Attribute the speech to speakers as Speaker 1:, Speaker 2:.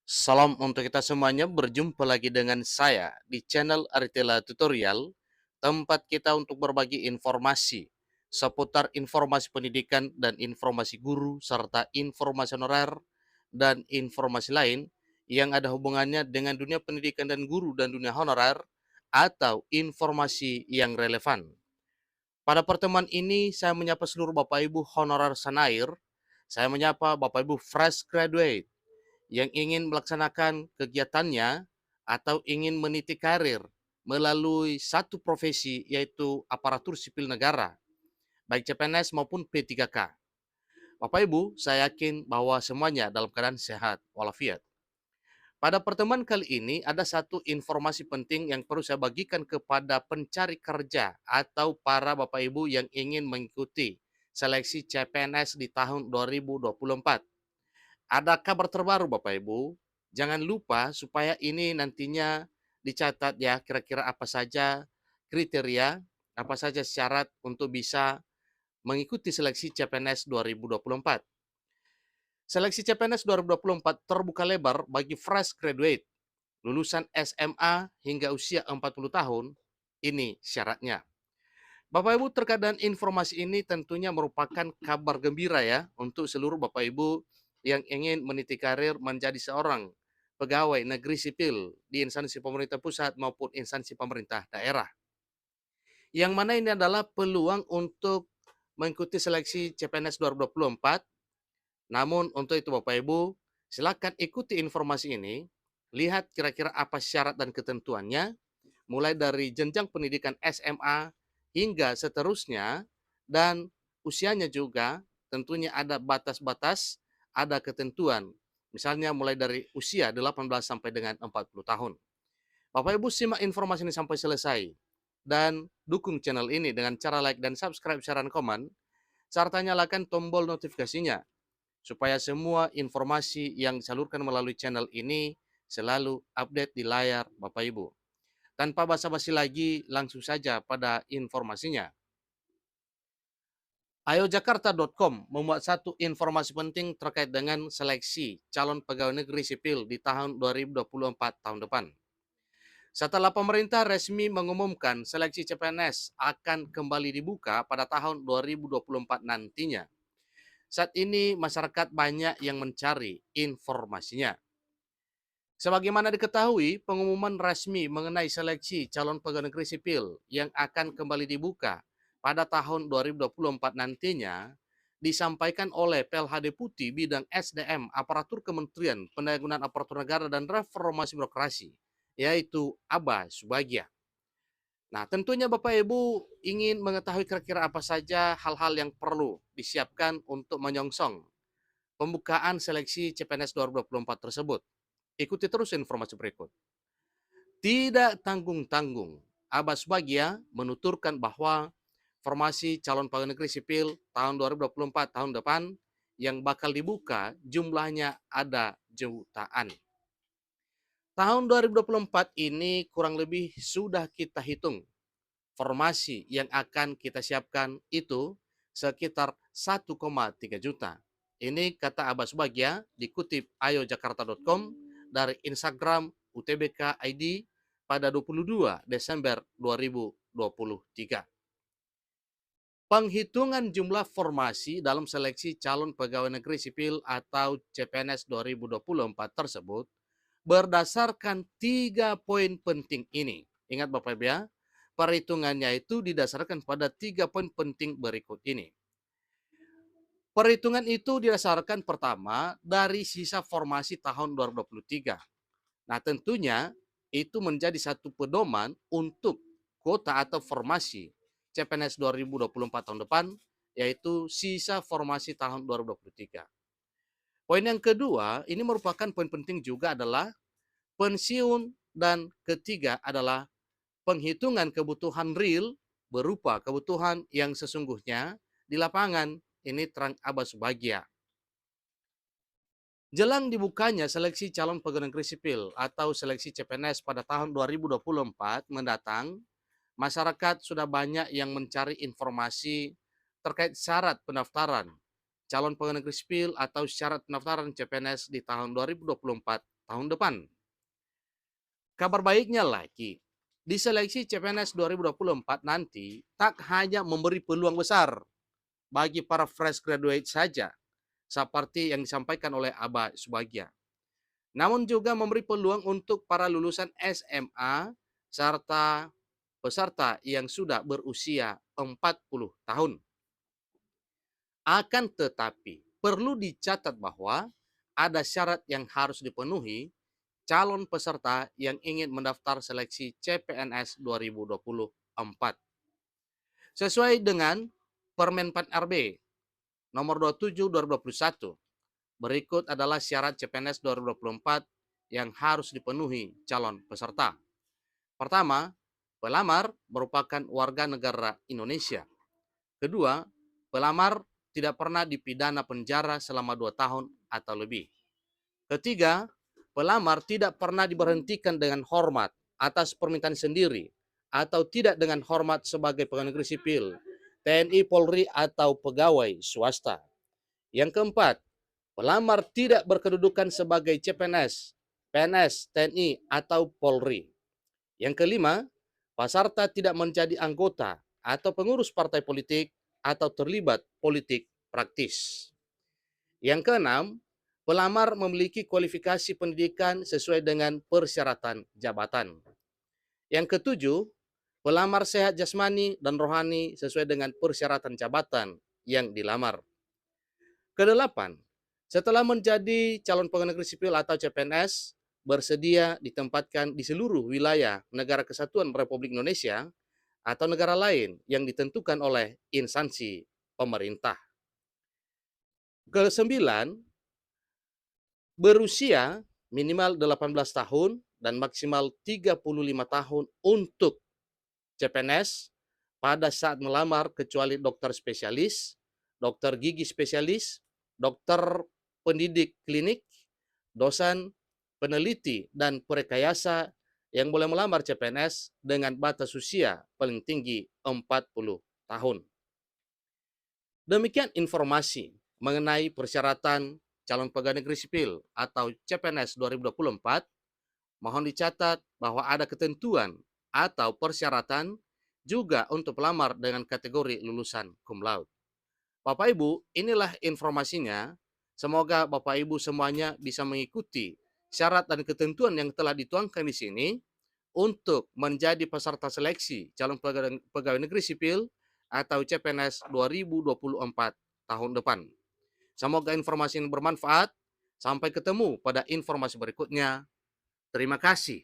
Speaker 1: Salam untuk kita semuanya, berjumpa lagi dengan saya di channel Aritela Tutorial, tempat kita untuk berbagi informasi seputar informasi pendidikan dan informasi guru, serta informasi honorer dan informasi lain yang ada hubungannya dengan dunia pendidikan dan guru dan dunia honorer atau informasi yang relevan. Pada pertemuan ini, saya menyapa seluruh Bapak Ibu honorer Sanair, saya menyapa Bapak Ibu fresh graduate, yang ingin melaksanakan kegiatannya atau ingin meniti karir melalui satu profesi yaitu aparatur sipil negara, baik CPNS maupun P3K. Bapak Ibu, saya yakin bahwa semuanya dalam keadaan sehat walafiat. Pada pertemuan kali ini ada satu informasi penting yang perlu saya bagikan kepada pencari kerja atau para Bapak Ibu yang ingin mengikuti seleksi CPNS di tahun 2024. Ada kabar terbaru Bapak Ibu. Jangan lupa supaya ini nantinya dicatat ya, kira-kira apa saja kriteria, apa saja syarat untuk bisa mengikuti seleksi CPNS 2024. Seleksi CPNS 2024 terbuka lebar bagi fresh graduate, lulusan SMA hingga usia 40 tahun. Ini syaratnya. Bapak Ibu, terkadang informasi ini tentunya merupakan kabar gembira ya untuk seluruh Bapak Ibu yang ingin meniti karir menjadi seorang pegawai negeri sipil di instansi pemerintah pusat maupun instansi pemerintah daerah. Yang mana ini adalah peluang untuk mengikuti seleksi CPNS 2024. Namun untuk itu Bapak Ibu, silakan ikuti informasi ini, lihat kira-kira apa syarat dan ketentuannya, mulai dari jenjang pendidikan SMA hingga seterusnya, dan usianya juga tentunya ada batas-batas, ada ketentuan. Misalnya mulai dari usia 18 sampai dengan 40 tahun. Bapak Ibu simak informasi ini sampai selesai dan dukung channel ini dengan cara like dan subscribe, share, dan komen, serta nyalakan tombol notifikasinya supaya semua informasi yang disalurkan melalui channel ini selalu update di layar Bapak Ibu. Tanpa basa-basi lagi, langsung saja pada informasinya. Ayojakarta.com memuat satu informasi penting terkait dengan seleksi calon pegawai negeri sipil di tahun 2024 tahun depan. Setelah pemerintah resmi mengumumkan seleksi CPNS akan kembali dibuka pada tahun 2024 nantinya, saat ini masyarakat banyak yang mencari informasinya. Sebagaimana diketahui, pengumuman resmi mengenai seleksi calon pegawai negeri sipil yang akan kembali dibuka pada tahun 2024 nantinya disampaikan oleh PLH Deputi Bidang SDM Aparatur Kementerian Pendayagunaan Aparatur Negara dan Reformasi Birokrasi, yaitu Aba Subagio. Nah, tentunya Bapak Ibu ingin mengetahui kira-kira apa saja hal-hal yang perlu disiapkan untuk menyongsong pembukaan seleksi CPNS 2024 tersebut. Ikuti terus informasi berikut. Tidak tanggung-tanggung, Abbas Bagia menuturkan bahwa formasi calon pegawai negeri sipil tahun 2024 tahun depan yang bakal dibuka jumlahnya ada jutaan. Tahun 2024 ini kurang lebih sudah kita hitung. Formasi yang akan kita siapkan itu sekitar 1,3 juta. Ini kata Abbas Bagia dikutip ayojakarta.com dari Instagram UTBK ID pada 22 Desember 2023. Penghitungan jumlah formasi dalam seleksi calon pegawai negeri sipil atau CPNS 2024 tersebut berdasarkan 3 poin penting ini. Ingat Bapak Ibu ya, perhitungannya itu didasarkan pada 3 poin penting berikut ini. Perhitungan itu didasarkan pertama dari sisa formasi tahun 2023. Nah, tentunya itu menjadi satu pedoman untuk kuota atau formasi CPNS 2024 tahun depan, yaitu sisa formasi tahun 2023. Poin yang kedua, ini merupakan poin penting juga adalah pensiun, dan ketiga adalah penghitungan kebutuhan real berupa kebutuhan yang sesungguhnya di lapangan. Ini terang Abbas Bagia. Jelang dibukanya seleksi calon pegawai negeri sipil atau seleksi CPNS pada tahun 2024 mendatang, masyarakat sudah banyak yang mencari informasi terkait syarat pendaftaran calon pegawai negeri sipil atau syarat pendaftaran CPNS di tahun 2024 tahun depan. Kabar baiknya lagi, di seleksi CPNS 2024 nanti tak hanya memberi peluang besar bagi para fresh graduate saja, seperti yang disampaikan oleh Aba Subagia, namun juga memberi peluang untuk para lulusan SMA serta peserta yang sudah berusia 40 tahun. Akan tetapi, perlu dicatat bahwa ada syarat yang harus dipenuhi calon peserta yang ingin mendaftar seleksi CPNS 2024. Sesuai dengan Permen Pan RB nomor 27 2021, berikut adalah syarat CPNS 2024 yang harus dipenuhi calon peserta. Pertama, pelamar merupakan warga negara Indonesia. Kedua, pelamar tidak pernah dipidana penjara selama 2 tahun atau lebih. Ketiga, pelamar tidak pernah diberhentikan dengan hormat atas permintaan sendiri atau tidak dengan hormat sebagai pegawai negeri sipil, TNI, Polri, atau pegawai swasta. Yang keempat, pelamar tidak berkedudukan sebagai CPNS, PNS, TNI, atau Polri. Yang kelima, peserta tidak menjadi anggota atau pengurus partai politik atau terlibat politik praktis. Yang keenam, pelamar memiliki kualifikasi pendidikan sesuai dengan persyaratan jabatan. Yang ketujuh, pelamar sehat jasmani dan rohani sesuai dengan persyaratan jabatan yang dilamar. Kedelapan, setelah menjadi calon pegawai negeri sipil atau CPNS, bersedia ditempatkan di seluruh wilayah Negara Kesatuan Republik Indonesia atau negara lain yang ditentukan oleh instansi pemerintah. Kesembilan, berusia minimal 18 tahun dan maksimal 35 tahun untuk CPNS pada saat melamar kecuali dokter spesialis, dokter gigi spesialis, dokter pendidik klinik, dosen, peneliti, dan perekayasa yang boleh melamar CPNS dengan batas usia paling tinggi 40 tahun. Demikian informasi mengenai persyaratan calon pegawai negeri sipil atau CPNS 2024. Mohon dicatat bahwa ada ketentuan atau persyaratan juga untuk pelamar dengan kategori lulusan cum laude. Bapak Ibu, inilah informasinya. Semoga Bapak Ibu semuanya bisa mengikuti syarat dan ketentuan yang telah dituangkan di sini untuk menjadi peserta seleksi calon pegawai negeri sipil atau CPNS 2024 tahun depan. Semoga informasi ini bermanfaat. Sampai ketemu pada informasi berikutnya. Terima kasih.